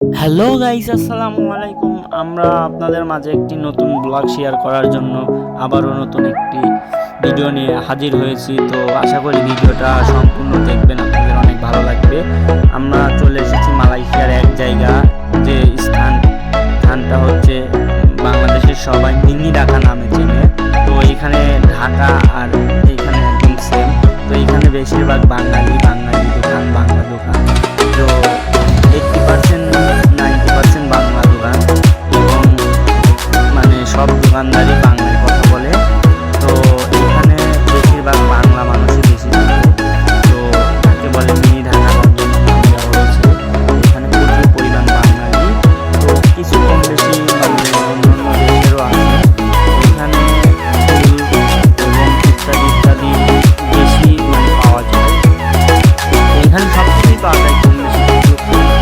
Hello guys, আসসালামু আলাইকুম। আমরা আপনাদের মাঝে একটি নতুন ব্লগ শেয়ার করার জন্য আবারও নতুন একটি ভিডিও নিয়ে হাজির হয়েছি। তো আশা করি ভিডিওটা সম্পূর্ণ দেখবেন, আপনাদের অনেক ভালো লাগবে। আমরা চলে এসেছি মালয়েশিয়ার এক জায়গা, যে স্থানটা হচ্ছে বাংলাদেশের সবাই মিনি ঢাকা নামে চেনে। তো এখানে ঢাকা আর এখানে একদম সেম। তো এখানে বেশিরভাগ বাঙালি দোকান, বাংলা দোকান। তো 80% 90% বাংলা দোকান, এবং মানে সব দোকানদারই বাংলায় কথা বলে। তো এখানে বেশিরভাগ বাংলা মানুষই বেশি থাকে। তো তাকে বলে মিনি ঢাকা, তার জন্য নাম দেওয়া হয়েছে। এখানে প্রচুর পরিমাণ বাঙালি, তো কিছু কম বেশি মানে অন্যান্য দেশেরও আছে। এখানে ফুল এবং ইত্যাদি ইত্যাদি বেশি মানে পাওয়া যায়। এখানে সব কিছুই পাওয়া যায় কম বেশি, কিন্তু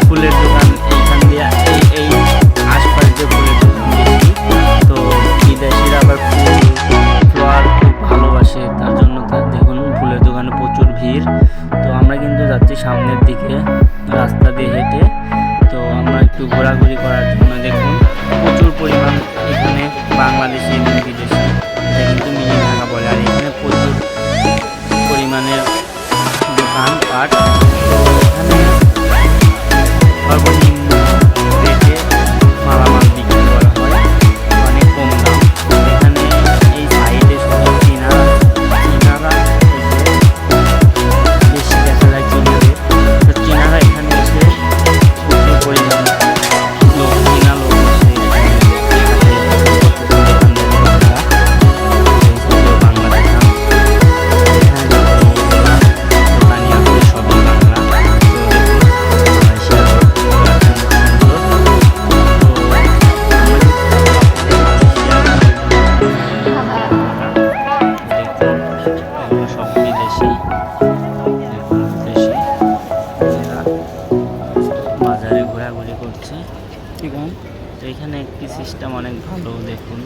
ফুলের দোকান এইখান দিয়ে এই আশপাশ দিয়ে ফুলের দোকান বেশি। তো বিদেশিরা আবার ফ্লাওয়ার খুব ভালোবাসে, তার জন্য তার দেখুন ফুলের দোকানে প্রচুর ভিড়। তো আমরা কিন্তু যাচ্ছি সামনের দিকে রাস্তা দিয়ে হেঁটে। তো আমরা একটু ঘোরাঘুরি করার জন্য দেখুন প্রচুর পরিমাণ এখানে বাংলাদেশি এবং বিদেশি, এটা কিন্তু মিনি ঢাকা বলে। আর এখানে প্রচুর পরিমাণের দোকানপাট। তো এখানে সর্বনিম্ন রেটে মালামাল বিক্রি করা হয়, অনেক কম দাম। এখানে এই সাইডে শুধু চীনারা এসে বেশি দেখা যায়, চীনাদের। তো চীনারা এখানে এসে প্রচুর পরিমাণ চীনা লোক এসে বাজারে ঘোরাঘুরি করছে। তো এখানে একটি সিস্টেম অনেক ভালো, দেখুন